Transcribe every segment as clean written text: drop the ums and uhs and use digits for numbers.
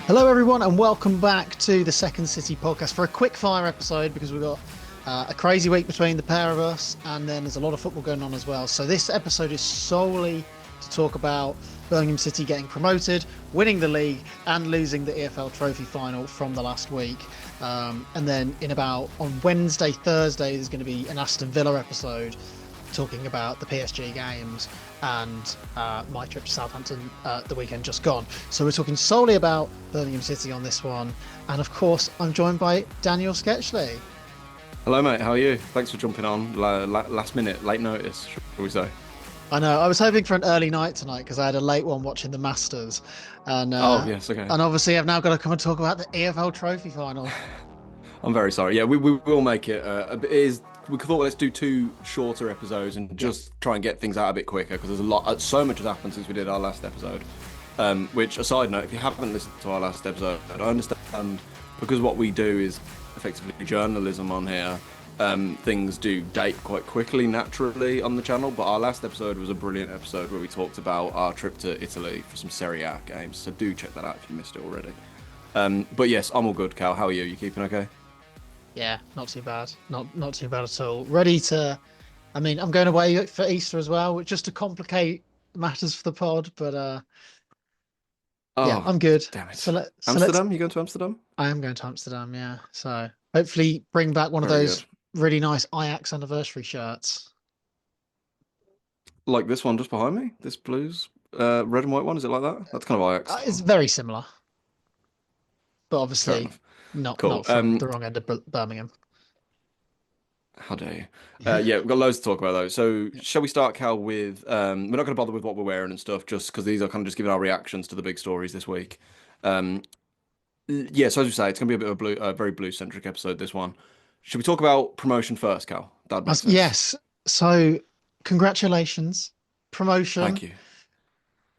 Hello, everyone, and welcome back to the Second City podcast for a quick fire episode because we've got a crazy week between the pair of us, and then there's a lot of football going on as well. So, this episode is solely to talk about Birmingham City getting promoted, winning the league, and losing the EFL Trophy final from the last week. And then, on Wednesday, Thursday, there's going to be an Aston Villa episode talking about the PSG games and my trip to Southampton the weekend just gone. So we're talking solely about Birmingham City on this one. And of course, I'm joined by Daniel Sketchley. Hello, mate. How are you? Thanks for jumping on. Last minute, late notice, shall we say? I know, I was hoping for an early night tonight because I had a late one watching the Masters. And, Oh, yes, okay. and obviously, I've now got to come and talk about the EFL Trophy final. I'm very sorry. Yeah, we will make it. We thought, well, let's do two shorter episodes and just try and get things out a bit quicker because there's so much has happened since we did our last episode. Which, a side note, if you haven't listened to our last episode, I understand because what we do is effectively journalism on here. Things do date quite quickly, naturally, on the channel. But our last episode was a brilliant episode where we talked about our trip to Italy for some Serie A games. So do check that out if you missed it already. But yes, I'm all good, Cal. How are you? You keeping okay? Yeah, not too bad. Not too bad at all. Ready to. I mean, I'm going away for Easter as well, just to complicate matters for the pod. But yeah, Oh, I'm good. damn So it. let's. Amsterdam? You going to Amsterdam? I am going to Amsterdam. Yeah. So hopefully bring back one of Very good. those really nice Ajax anniversary shirts. Like this one just behind me? This blues, red and white one? Is it like that? That's kind of Ajax. It's very similar, but Fair obviously enough. not Cool. from the wrong end of Birmingham. How dare you? Yeah, we've got loads to talk about though. So, shall we start, Cal, with we're not going to bother with what we're wearing and stuff, just because these are kind of just giving our reactions to the big stories this week. Um, yeah, so as we say, it's going to be a bit of a very blue centric episode. This one. Should we talk about promotion first, Cal? That'd make sense. Yes. So congratulations, promotion. Thank you.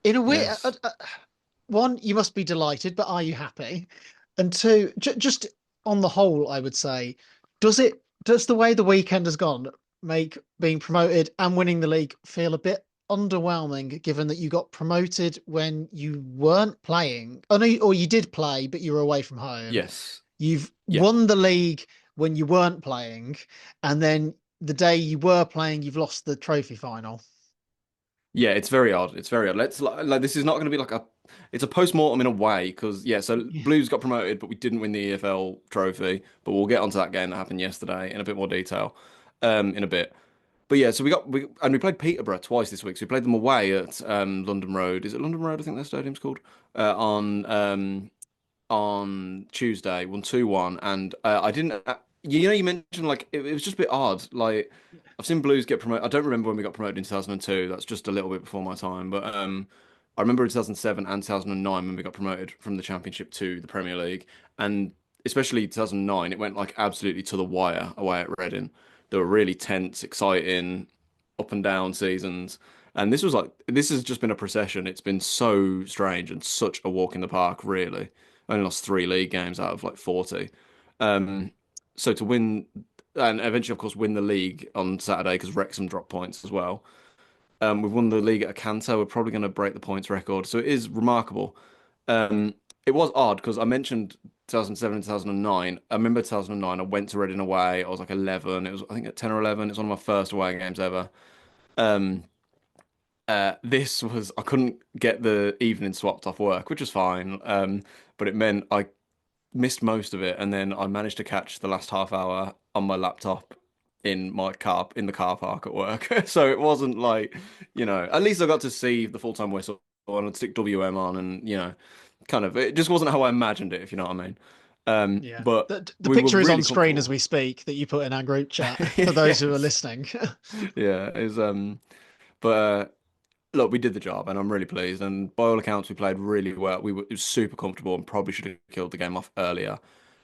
In a way, Yes. one, you must be delighted, but are you happy? And two, just on the whole, I would say, does the way the weekend has gone make being promoted and winning the league feel a bit underwhelming, given that you got promoted when you weren't playing? Oh, no, or you did play, but you were away from home. Yes. You've Yeah. won the league when you weren't playing, and then the day you were playing, you've lost the trophy final. Yeah, it's very odd. It's very odd. Let's like this is not going to be like it's a post-mortem in a way because yeah, so Yeah. Blues got promoted, but we didn't win the EFL trophy. But we'll get onto that game that happened yesterday in a bit more detail, in a bit. But yeah, so we played Peterborough twice this week. So we played them away at London Road. Is it London Road? I think their stadium's called. On Tuesday, won 2-1, and I didn't. You mentioned like it was just a bit odd. Like I've seen Blues get promoted. I don't remember when we got promoted in 2002. That's just a little bit before my time. But I remember in 2007 and 2009 when we got promoted from the Championship to the Premier League, and especially 2009, it went like absolutely to the wire away at Reading. There were really tense, exciting, up and down seasons. And this has just been a procession. It's been so strange and such a walk in the park, really. Only lost three league games out of like 40. Um, so to win and eventually, of course, win the league on Saturday because Wrexham dropped points as well. We've won the league at a canter. We're probably going to break the points record. So it is remarkable. It was odd because I mentioned 2007 and 2009. I remember 2009. I went to Reading away. I was like 11. It was I think at 10 or 11. It was one of my first away games ever. Um, this was I couldn't get the evening swapped off work, which was fine. But it meant I missed most of it, and then I managed to catch the last half hour on my laptop in the car park at work. So it wasn't like, at least I got to see the full-time whistle and I'd stick WM on, and kind of it just wasn't how I imagined it, if you know what I mean. Yeah. But The we were picture is on really screen as comfortable. we speak that you put in our group chat for those who are Yes. listening. Yeah, it was but look, we did the job, and I'm really pleased. And by all accounts, we played really well. It was super comfortable, and probably should have killed the game off earlier.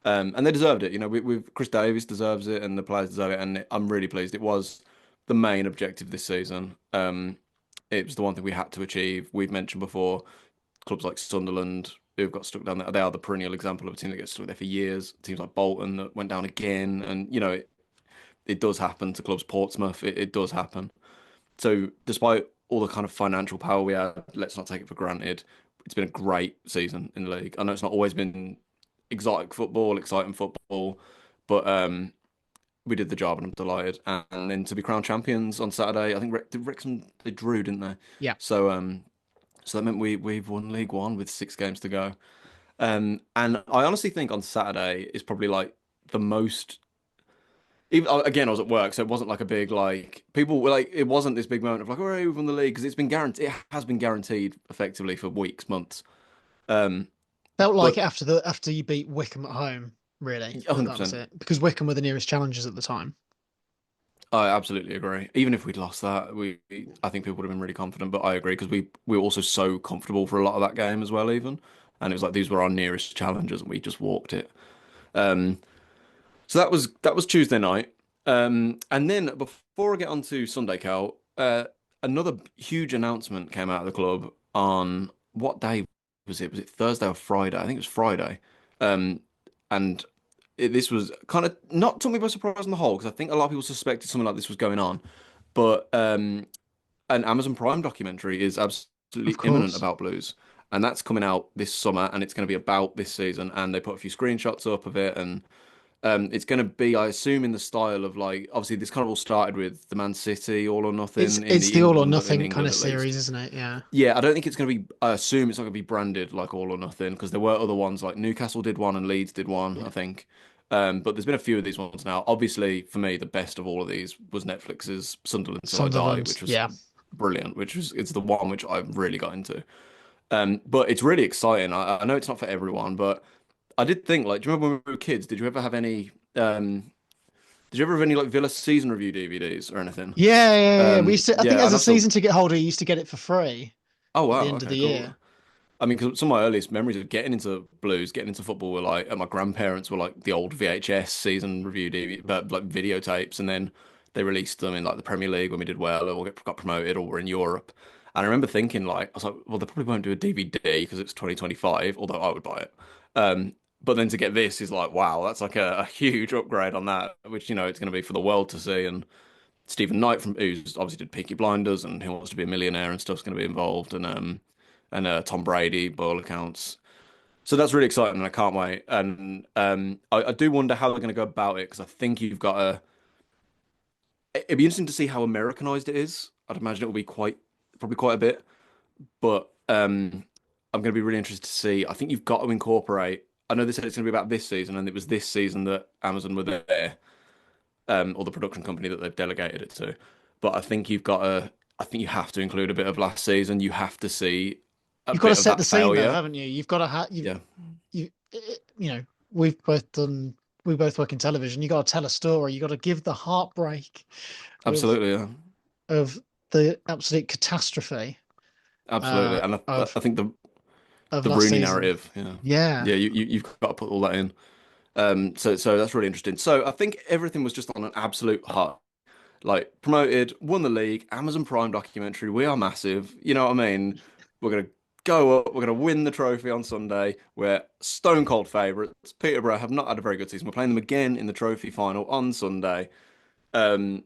And they deserved it. We've Chris Davies deserves it, and the players deserve it. And I'm really pleased. It was the main objective this season. It was the one thing we had to achieve. We've mentioned before clubs like Sunderland who've got stuck down there. They are the perennial example of a team that gets stuck there for years. Teams like Bolton that went down again, and it does happen to clubs. Portsmouth, it does happen. So despite all the kind of financial power we had, let's not take it for granted. It's been a great season in the league. I know it's not always been exciting football, but we did the job and I'm delighted. And then to be crowned champions on Saturday, I think did Wrexham they drew, didn't they? Yeah. So so that meant we've won League One with 6 games to go. And I honestly think on Saturday is probably like the most. Even again, I was at work, so it wasn't like a big like people were like it wasn't this big moment of like, oh, we've won the league because it's been guaranteed. It has been guaranteed effectively for weeks, months. Um, Felt like it but after you beat Wickham at home, really, that was 100%, it. Because Wickham were the nearest challengers at the time. I absolutely agree. Even if we'd lost that, I think people would have been really confident. But I agree because we were also so comfortable for a lot of that game as well, even, and it was like these were our nearest challengers, and we just walked it. Um, So that was Tuesday night. And then before I get on to Sunday, Cal, another huge announcement came out of the club on what day was it? Was it Thursday or Friday? I think it was Friday. Um, and this was kind of not took me by surprise on the whole because I think a lot of people suspected something like this was going on. But an Amazon Prime documentary is Of absolutely imminent course. about Blues, and that's coming out this summer, and it's going to be about this season. And they put a few screenshots up of it, and it's going to be, I assume, in the style of like, obviously, this kind of all started with the Man City All or It's Nothing in it's the the all or In nothing kind England of at least. series, isn't it? Yeah. Yeah, I don't think it's going to be. I assume it's not going to be branded like All or Nothing because there were other ones like Newcastle did one and Leeds did one, I Yeah. think. But there's been a few of these ones now. Obviously, for me, the best of all of these was Netflix's Sunderland Till I Die, Sunderland. which was Yeah. brilliant. Which was it's the one which I really got into. But it's really exciting. I know it's not for everyone, but I did think like, do you remember when we were kids? Did you ever have any? Did you ever have any like Villa season review DVDs or anything? Yeah. We used to, I think Yeah, as and a that's a. season ticket holder, you used to get it for free Oh at the wow, end of okay, the cool. year. I mean, 'cause some of my earliest memories of getting into blues, getting into football were like at my grandparents were like the old VHS season review DVD, but like videotapes, and then they released them in like the Premier League when we did well, or got promoted, or we're in Europe. And I remember thinking like, I was like, well, they probably won't do a DVD because it's 2025, although I would buy it. But then to get this is like, wow, that's like a huge upgrade on that, which it's going to be for the world to see. And Stephen Knight from who's obviously did Peaky Blinders and Who Wants to Be a Millionaire and stuff's going to be involved, and Tom Brady by all accounts. So that's really exciting, and I can't wait. And I do wonder how they're going to go about it because I think you've got to. It'd be interesting to see how Americanized it is. I'd imagine it will be probably quite a bit, but I'm going to be really interested to see. I think you've got to incorporate. I know they said it's going to be about this season, and it was this season that Amazon were there, or the production company that they've delegated it to. But I think you've got to. I think you have to include a bit of last season. You have to see a You've got to bit of set the that scene though, failure. haven't you? You've got to have Yeah, you know, we've both done we both work in television. You got to tell a story. You got to give the heartbreak of absolutely. Yeah. of the absolute catastrophe Absolutely, uh and I of think of the last Rooney season. narrative, yeah, Yeah. yeah, you've got to put all that in. So that's really interesting. So I think everything was just on an absolute high. Like promoted, won the league, Amazon Prime documentary. We are massive. You know what I mean? We're gonna go up. We're gonna win the trophy on Sunday. We're stone cold favourites. Peterborough have not had a very good season. We're playing them again in the trophy final on Sunday. Um,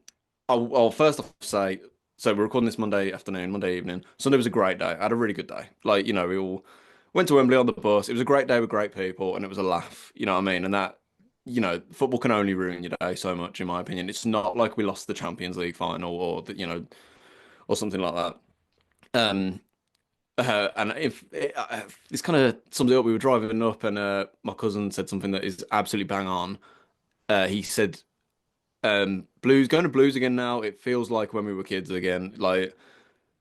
I'll first off say, so we're recording this Monday afternoon, Monday evening. Sunday was a great day. I had a really good day. Like, we all went to Wembley on the bus. It was a great day with great people, and it was a laugh. You know what I mean? And that, football can only ruin your day so much, in my opinion. It's not like we lost the Champions League final or or something like that. Um, and if this kind of sums it up, we were driving up, and my cousin said something that is absolutely bang on. He said Blues going to Blues again now. It feels like when we were kids again. Like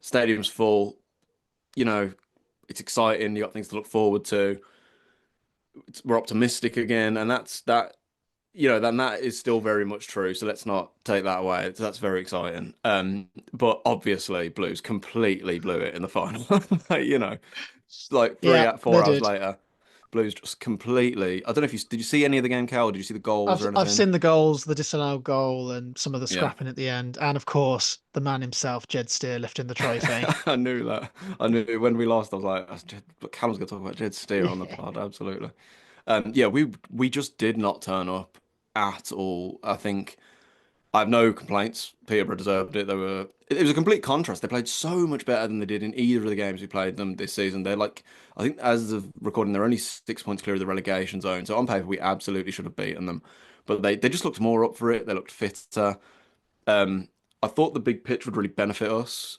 stadium's full. You know, it's exciting. You got things to look forward to. We're optimistic again, and that's that. Then that is still very much true. So let's not take that away. So that's very exciting. But obviously, Blues completely blew it in the final. you know, like Yeah, they 4 hours did. later, Blues just completely. I don't know if did you see any of the game, Cal? Did you see the goals or I've anything? seen the goals, the disallowed goal, and some of the Yeah. scrapping at the end, and of course the man himself, Jed Steer, lifting the trophy. I knew that. I knew when we lost, I was like, but Callum's going to talk about Jed Steer on the Yeah. pod. Absolutely. Yeah, we just did not turn up at all. I think. I have no complaints. Peterborough deserved it. It was a complete contrast. They played so much better than they did in either of the games we played them this season. They're like, I think as of recording, they're only 6 points clear of the relegation zone. So on paper, we absolutely should have beaten them. But they just looked more up for it. They looked fitter. Um, I thought the big pitch would really benefit us,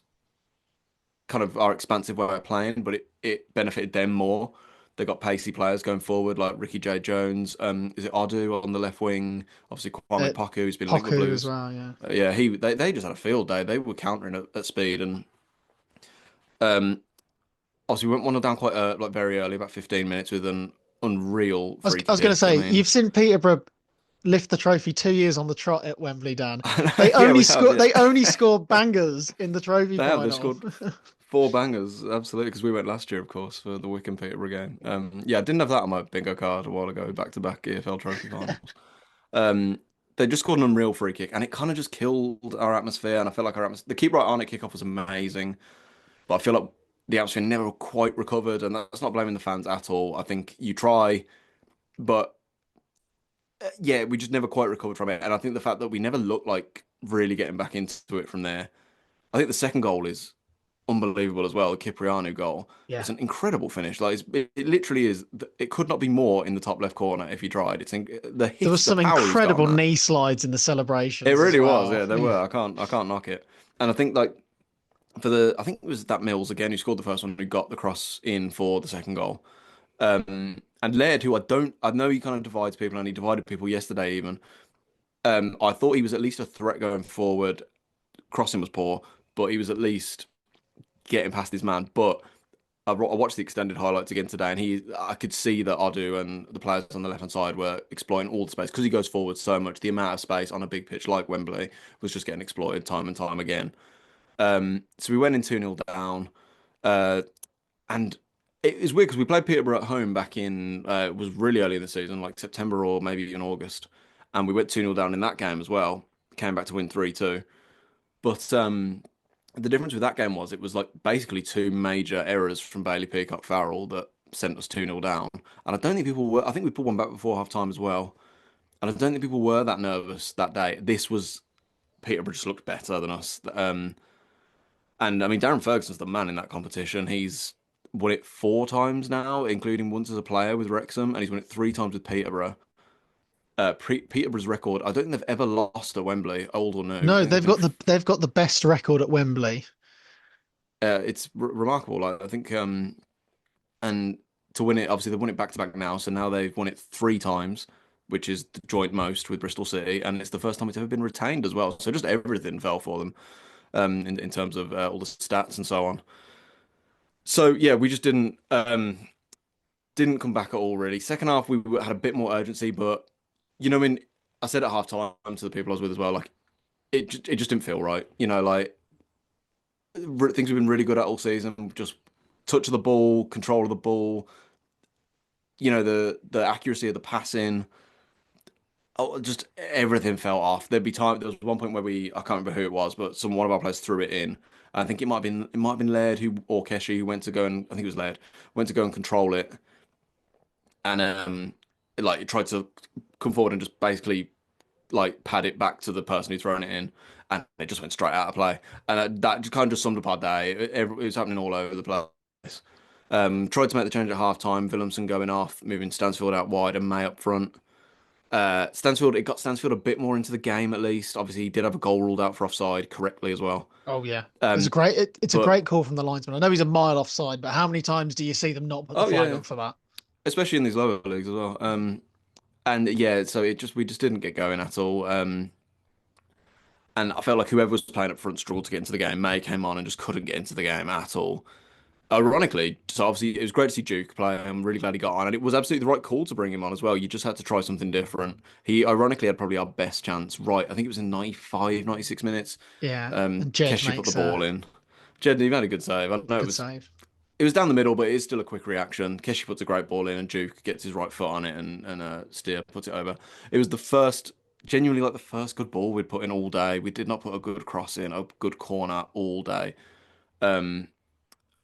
kind of our expansive way of playing, but it benefited them more. They got pacey players going forward, like Ricky J. Jones. Is it Odu on the left wing? Obviously, Kwame Uh, Poku, who's been linked with Poku as Blues. well, yeah. Yeah, they just had a field day. They were countering at speed, and um, obviously we went 1-0 down quite like very early, about 15 minutes with an unreal I was, free I was going to kick. I say, mean, you've seen Peterborough lift the trophy 2 years on the trot at Wembley, Dan. yeah, we have. Yeah, They only score bangers in the trophy they have. They final. scored four bangers, absolutely, because we went last year, of course, for the Wycombe Peterborough game. Yeah, I didn't have that on my bingo card a while ago, back to back EFL Trophy finals. Um, they just scored an unreal free kick, and it kind of just killed our atmosphere. And I felt like our atmosphere, the keep right on it kickoff was amazing, but I feel like the atmosphere never quite recovered, and that's not blaming the fans at all. I think you try, but yeah, we just never quite recovered from it. And I think the fact that we never looked like really getting back into it from there. I think the second goal is unbelievable as well. The Cipriano goal. Yeah. It's an incredible finish. Like it literally is. It could not be more in the top left corner if you tried. There was The some power he's got on incredible that. knee slides in the It celebrations as really was. well. Yeah, there were. I can't knock it. And I think like I think it was that Mills again who scored the first one who got the cross in for the second goal. And Laird, who I know he kind of divides people, and he divided people yesterday even. I thought he was at least a threat going forward. Crossing was poor, but he was at least getting past his man. But I watched the extended highlights again today, and I could see that Odu and the players on the left hand side were exploiting all the space because he goes forward so much. The amount of space on a big pitch like Wembley was just getting exploited time and time again. So we went in 2-0 down, uh, and it was weird because we played Peterborough at home back in it was really early in the season, like September or maybe in August, and we went 2-0 down in that game as well. Came back to win 3-2. But the difference with that game was it was like basically two major errors from Bailey Peacock Farrell that sent us 2-0 down. And I don't think people were, I think we put one back before half time as well. And I don't think people were that nervous that day. This was Peterborough just looked better than us. And I mean, Darren Ferguson's the man in that competition. He's won it 4 times now, including once as a player with Wrexham, and he's won it 3 times with Peterborough. Peterborough's record, I don't think they've ever lost at Wembley, old or new. I No, think they've been they've got the best record at Wembley. it's remarkable. Like, I think, and to win it, obviously they've won it back to back now. So now they've won it 3 times, which is the joint most with Bristol City, and it's the first time it's ever been retained as well. So just everything fell for them, in terms of all the stats and so on. So yeah, we just didn't come back at all really. Second half we had a bit more urgency, but I mean, I said at half time to the people I was with as well, like it just didn't feel right. Like things we've been really good at all season, just touch of the ball, control of the ball, the accuracy of the passing. Oh, just everything fell off. There was one point where I can't remember who it was, but one of our players threw it in. I think it might have been Laird or Keshi who went to go and I think it was Laird went to go and control it, and like it tried to come forward and just basically like pad it back to the person who'd thrown it in, and it just went straight out of play. And that just kind of just summed up our day. It was happening all over the place. Tried to make the change at half time. Willemsen going off, moving Stansfield out wide and May up front. It got Stansfield a bit more into the game at least. Obviously, he did have a goal ruled out for offside correctly as well. Oh yeah, Um, it's a but great call from the linesman. I know he's a mile offside, but how many times do you see them not put the oh flag yeah, up for that? especially in these lower leagues as well. And yeah, so we just didn't get going at all. And I felt like whoever was playing up front struggled to get into the game. May came on and just couldn't get into the game at all. Ironically, so obviously it was great to see Duke play. I'm really glad he got on, and it was absolutely the right call to bring him on as well. You just had to try something different. He ironically had probably our best chance, right? I think it was in 95, 96 minutes. Yeah, and Jed Keshi put the makes ball a in. Jed, he made a good save. I know good save. it was down the middle, but it is still a quick reaction. Keshi puts a great ball in, and Duke gets his right foot on it, and Steer puts it over. It was the first, genuinely like the first good ball we'd put in all day. We did not put a good cross in, a good corner all day. Um,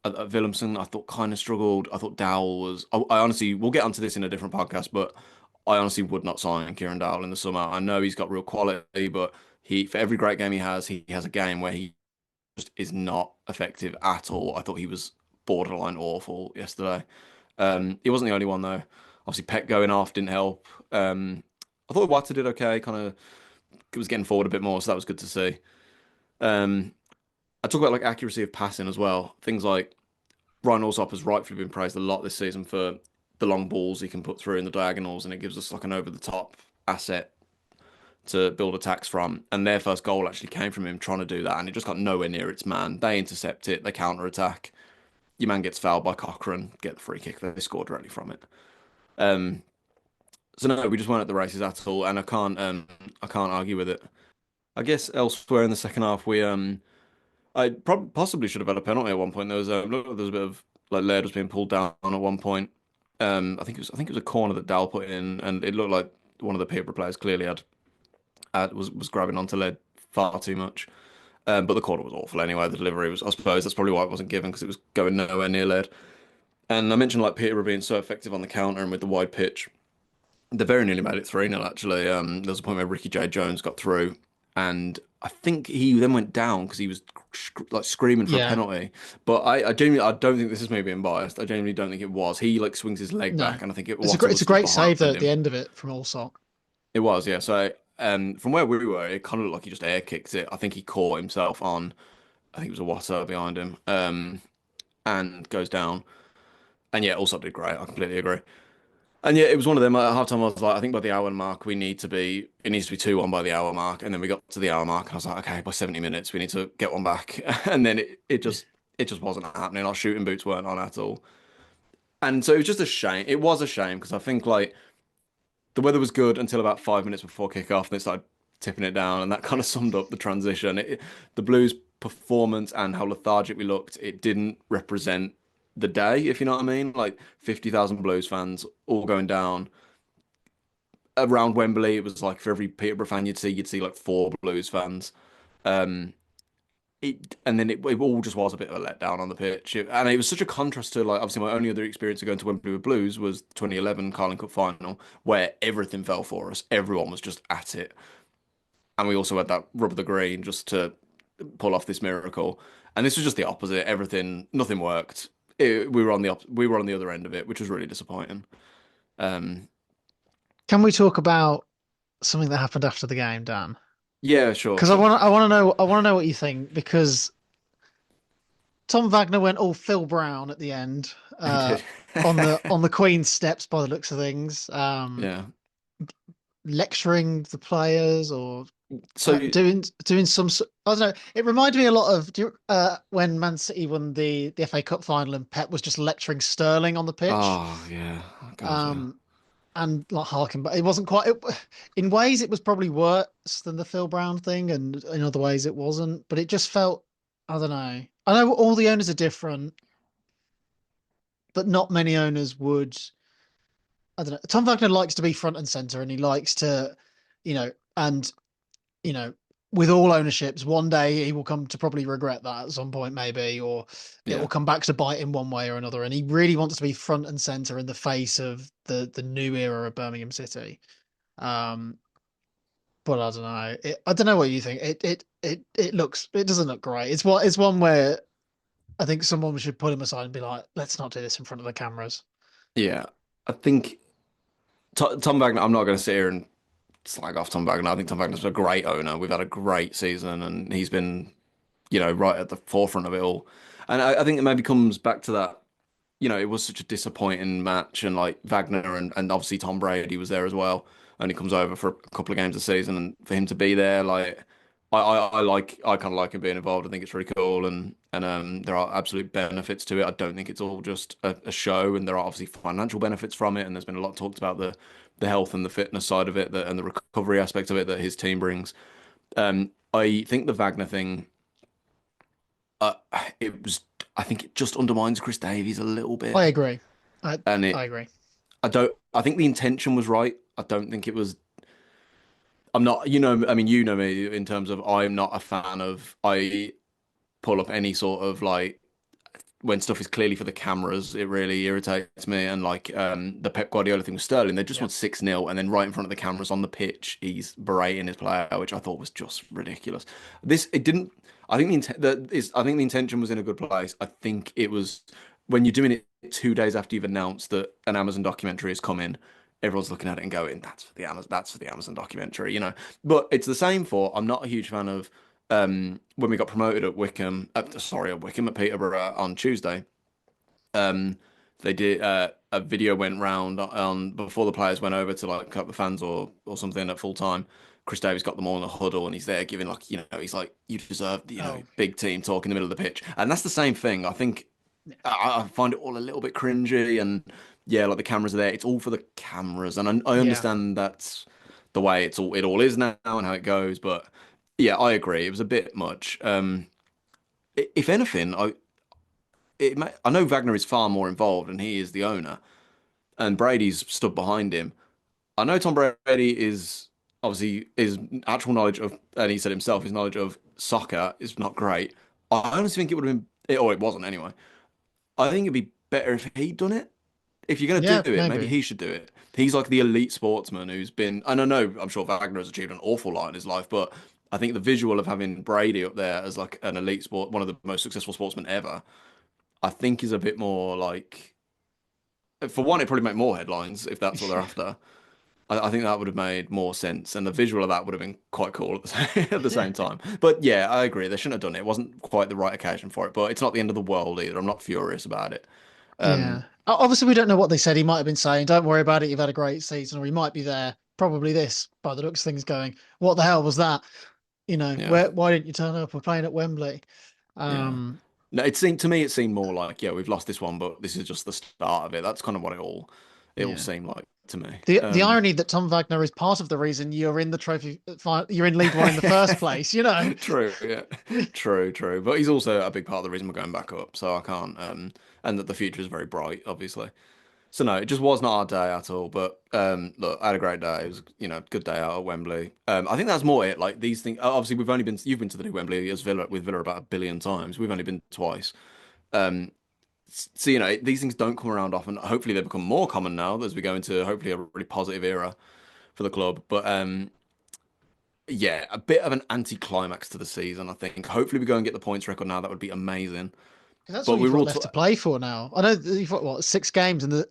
Willemsen, I thought kind of struggled. I thought Dowell was. I honestly, we'll get onto this in a different podcast, but I honestly would not sign Kieran Dowell in the summer. I know he's got real quality, but For every great game he has a game where he just is not effective at all. I thought he was borderline awful yesterday. He wasn't the only one though. Obviously, Peck going off didn't help. I thought Wata did okay. Kind of was getting forward a bit more, so that was good to see. Um, I talk about like accuracy of passing as well. Things like Ryan Alsop has rightfully been praised a lot this season for the long balls he can put through in the diagonals, and it gives us like an over the top asset to build attacks from. And their first goal actually came from him trying to do that, and it just got nowhere near its man. They intercept it, they counter attack. Your man gets fouled by Cochrane, get the free kick. They score directly from it. Um, so no, we just weren't at the races at all, and I can't argue with it. I guess elsewhere in the second half, I possibly should have had a penalty at one point. There was a bit of like Laird was being pulled down at one point. I think it was a corner that Dal put in, and it looked like one of the Peterborough players clearly was grabbing onto Laird far too much. But the corner was awful anyway. The delivery was, I suppose, that's probably why it wasn't given because it was going nowhere near Laird. And I mentioned like Peterborough being so effective on the counter and with the wide pitch. They very nearly made it 3-0 actually. There was a point where Ricky J. Jones got through, and I think he then went down because he was like screaming for a Yeah, penalty. But I genuinely I don't think this is me being biased. I genuinely don't think it was. He like swings his leg no, back, and I think it's Water it's was a stood great save though behind at the him. end of it from Allsop. It was, yeah. So from where we were, it kind of looked like he just air kicked it. I think he caught himself on. I think it was a Water behind him, and goes down. And yeah, Allsop did great. I completely agree. And yeah, it was one of them. At halftime, I was like, I think by the hour mark, it needs to be 2-1 by the hour mark. And then we got to the hour mark, and I was like, okay, by 70 minutes, we need to get one back. And then it just wasn't happening. Our shooting boots weren't on at all. And so it was just a shame. It was a shame because I think like the weather was good until about 5 minutes before kickoff, and it started tipping it down, and that kind of summed up the transition. The Blues' performance and how lethargic we looked, it didn't represent the day, if you know what I mean. Like 50,000 Blues fans all going down around Wembley. It was like for every Peterborough fan you'd see like four Blues fans. Um, and then it all just was a bit of a letdown on the pitch, and it was such a contrast to like obviously my only other experience of going to Wembley with Blues was 2011 Carling Cup final, where everything fell for us. Everyone was just at it, and we also had that rub of the green just to pull off this miracle. And this was just the opposite. Nothing worked. We were on the other end of it, which was really disappointing. Um, Can we talk about something that happened after the game, Dan? yeah, sure, Because sure. I want to know what you think because Tom Wagner went all Phil Brown at the end, He did. on the Queen's steps by the looks of things, Yeah. lecturing the players or So, doing some. I don't know. It reminded me a lot of when Man City won the FA Cup final and Pep was just lecturing Sterling on the pitch. oh yeah, oh, God, yeah, Um, and like harking, but it wasn't quite. In ways, it was probably worse than the Phil Brown thing, and in other ways, it wasn't. But it just felt. I don't know. I know all the owners are different, but not many owners would. I don't know. Tom Wagner likes to be front and center, and he likes to, you know, and you know, with all ownerships, one day he will come to probably regret that at some point, maybe, or it yeah, will come back to bite him one way or another. And he really wants to be front and center in the face of the new era of Birmingham City. Um, but I don't know. I don't know what you think. It doesn't look great. It's one where I think someone should put him aside and be like, let's not do this in front of the cameras. yeah. I think Tom Wagner. I'm not going to sit here and slag off Tom Wagner. I think Tom Wagner's a great owner. We've had a great season, and he's been, right at the forefront of it all. And I think it maybe comes back to that. It was such a disappointing match, and like Wagner and obviously Tom Brady was there as well. Only comes over for a couple of games a season, and for him to be there, like I kind of like him being involved. I think it's really cool, and there are absolute benefits to it. I don't think it's all just a show, and there are obviously financial benefits from it. And there's been a lot talked about the health and the fitness side of it, and the recovery aspect of it that his team brings. I think the Wagner thing, uh, it was. I think it just undermines Chris Davies a little I bit, agree. and I agree. I don't. I think the intention was right. I don't think it was. I'm not. I mean, you know me in terms of I'm not a fan of. I pull up any sort of like when stuff is clearly for the cameras, it really irritates me. And like the Pep Guardiola thing with Sterling, they just Yeah. want 6-0, and then right in front of the cameras on the pitch, he's berating his player, which I thought was just ridiculous. This it didn't. I think I think the intention was in a good place. I think it was when you're doing it 2 days after you've announced that an Amazon documentary is coming. Everyone's looking at it and going, "That's for the Amazon. That's for the Amazon documentary," you know. But it's the same for. I'm not a huge fan of when we got promoted at Wickham, at Wickham at Peterborough on Tuesday. Um, they did a video went round on before the players went over to like cut the fans or something at full time. Chris Davies got them all in a huddle and he's there giving like he's like you deserve Oh, big team talk in the middle of the pitch, and that's the same thing. I think yeah. I find it all a little bit cringy, and yeah, like the cameras are there. It's all for the cameras, and I Yeah. understand that's the way it all is now and how it goes. But yeah, I agree. It was a bit much. If anything, I know Wagner is far more involved, and he is the owner, and Brady's stood behind him. I know Tom Brady is obviously his actual knowledge of, and he said himself, his knowledge of soccer is not great. I honestly think it would have been, or it wasn't anyway. I think it'd be better if he'd done it. If you're going to Yeah, do it, maybe maybe. he should do it. He's like the elite sportsman who's been, and I know, I'm sure Wagner has achieved an awful lot in his life, but I think the visual of having Brady up there as like an elite sport, one of the most successful sportsmen ever, I think is a bit more like, for one, it'd probably make more headlines if that's what they're after. I think that would have made more sense, and the visual of that would have been quite cool at at the Yeah. same time. But yeah, I agree. They shouldn't have done it. It wasn't quite the right occasion for it, but it's not the end of the world either. I'm not furious about it. Yeah. Um, Obviously, we don't know what they said. He might have been saying, "Don't worry about it. You've had a great season," or he might be there. Probably this, by the looks of things, going, "What the hell was that? yeah, Where? Why didn't you turn up? We're playing at Wembley." yeah. Um, No, it seemed to me it seemed more like, yeah, we've lost this one, but this is just the start of it. That's kind of what it all yeah. seemed like to me. The irony that Tom Wagner is part of the reason you're in the you're in League One in the first place. True, yeah. True, true. But he's also a big part of the reason we're going back up, so I can't and that the future is very bright, obviously. So no, it just was not our day at all. But look, I had a great day. It was, good day out at Wembley. I think that's more it. Like these things, obviously you've been to the new Wembley as Villa with Villa about 1 billion times. We've only been twice. Um, so these things don't come around often. Hopefully they become more common now as we go into hopefully a really positive era for the club. But yeah, a bit of an anti-climax to the season, I think. Hopefully we go and get the points record now. That would be amazing. That's all But we you've were got all, left to play for now. I know that you've got what 6 games and the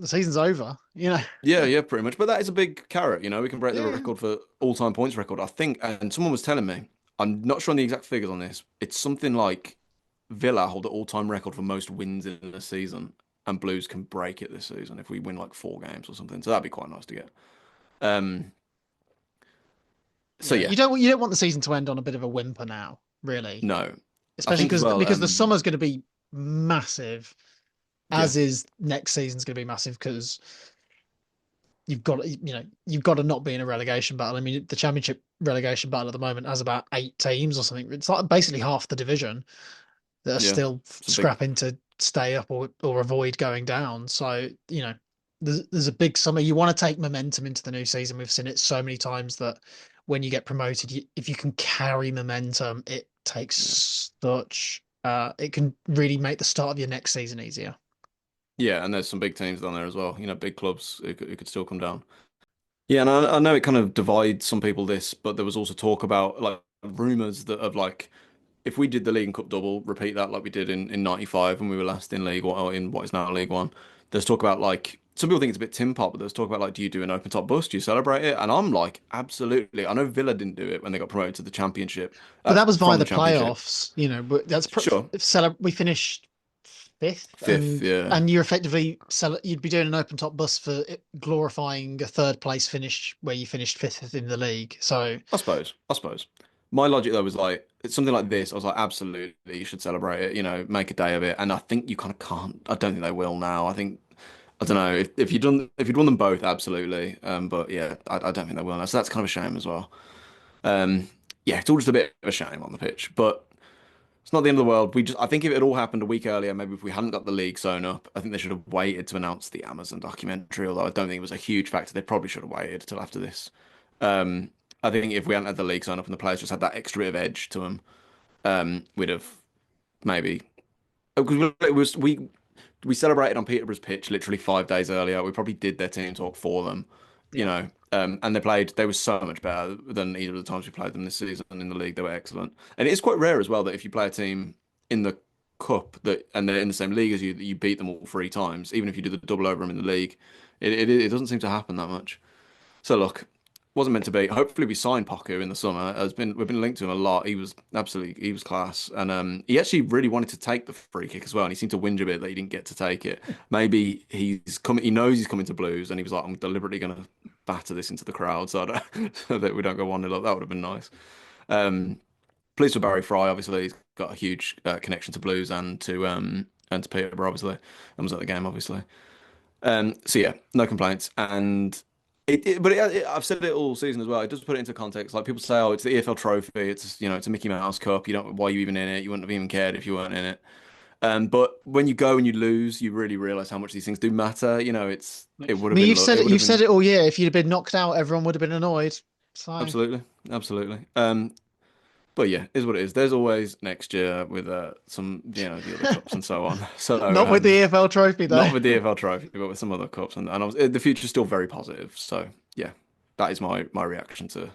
season's over. yeah, yeah, pretty much. But that is a big carrot. We can break the Yeah. record for all-time points record, I think. And someone was telling me, I'm not sure on the exact figures on this. It's something like Villa hold the all-time record for most wins in a season, and Blues can break it this season if we win like 4 games or something. So that'd be quite nice to get. Um, so Yeah. yeah, You don't want the season to end on a bit of a whimper now, really. no, I Especially think as well. because the summer's going to be massive, Yeah, as is next season's going to be massive because you've got to not be in a relegation battle. I mean, the championship relegation battle at the moment has about 8 teams or something. It's like basically half the division that are yeah, still it's a big. scrapping to stay up or avoid going down. So, there's a big summer. You want to take momentum into the new season. We've seen it so many times that when you get promoted, if you can carry momentum, it Yeah. takes it can really make the start of your next season easier. Yeah, and there's some big teams down there as well. Big clubs who could still come down. Yeah, and I know it kind of divides some people this, but there was also talk about like rumors that of like if we did the League and Cup double, repeat that like we did in '95 when we were last in League One, or in what is now League One. There's talk about like some people think it's a bit tin pot, but there's talk about like, do you do an open top bus? Do you celebrate it? And I'm like, absolutely. I know Villa didn't do it when they got promoted to the Championship, But that was via from the the Championship. playoffs, but Sure, we finished fifth, fifth, yeah. and you're effectively you'd be doing an open top bus for glorifying a third place finish where you finished fifth in the league. So I suppose. I suppose. My logic though was like it's something like this. I was like, absolutely, you should celebrate it. Make a day of it. And I think you kind of can't. I don't think they will now. I don't know if you'd won them both, absolutely. But yeah, I don't think they will now. So that's kind of a shame as well. Um, yeah, it's all just a bit of a shame on the pitch, but it's not the end of the world. I think if it had all happened a week earlier, maybe if we hadn't got the league sewn up, I think they should have waited to announce the Amazon documentary. Although I don't think it was a huge factor, they probably should have waited till after this. Um, I think if we hadn't had the league sewn up and the players just had that extra bit of edge to them, we'd have maybe because it was we celebrated on Peterborough's pitch literally 5 days earlier. We probably did their team talk for them, Yeah. and they were so much better than either of the times we played them this season in the league. They were excellent, and it's quite rare as well that if you play a team in the cup and they're in the same league as you, that you beat them all 3 times, even if you do the double over them in the league. It doesn't seem to happen that much. So look, wasn't meant to be. Hopefully we sign Poku in the summer. We've been linked to him a lot. He was class, and he actually really wanted to take the free kick as well. And he seemed to whinge a bit that he didn't get to take it. Maybe he's coming. He knows he's coming to Blues, and he was like, "I'm deliberately going to batter this into the crowd so that we don't go 1-0 up." That would have been nice. Pleased for Barry Fry. Obviously, he's got a huge connection to Blues and to Peterborough. Obviously, and was at the game. Obviously. So yeah, no complaints. And I've said it all season as well. It does put it into context. Like people say, oh, it's the EFL Trophy. It's a Mickey Mouse Cup. You don't. Why are you even in it? You wouldn't have even cared if you weren't in it. But when you go and you lose, you really realize how much these things do matter. I It would have mean, been. it. You've said it all year. If you'd have been knocked out, everyone would have been annoyed. So Absolutely, absolutely. But yeah, is what it is. There's always next year with some, the other cups and so on. So not with the EFL Trophy though. not with the EFL Trophy, but with some other cups, and the future's still very positive. So yeah, that is my reaction to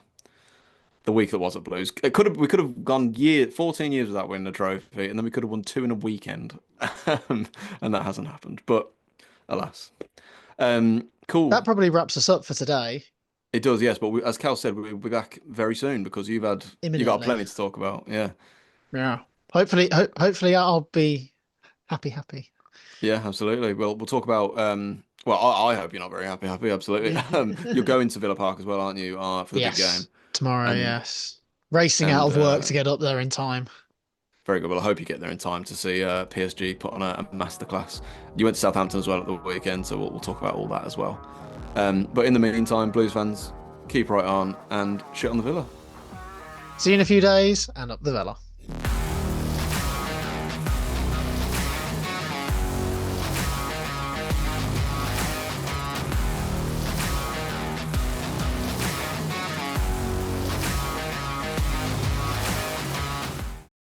the week that was at Blues. We could have gone 14 years without winning a trophy, and then we could have won 2 in a weekend, and that hasn't happened. But alas, cool. That probably wraps us up for today. It does, yes. But as Cal said, we'll be back very soon because you got Imminently. plenty to talk about. Yeah. Yeah. Hopefully I'll be happy. Yeah, absolutely. Well, we'll talk about. Well, I hope you're not very happy. Happy, absolutely. You're going to Villa Park as well, aren't you? For the big game. Yes. Tomorrow, And yes. Racing out and of work to get up there in time. very good. Well, I hope you get there in time to see PSG put on a masterclass. You went to Southampton as well at the weekend, so we'll talk about all that as well. But in the meantime, Blues fans, keep right on and shit on the Villa. See you in a few days and up the Villa.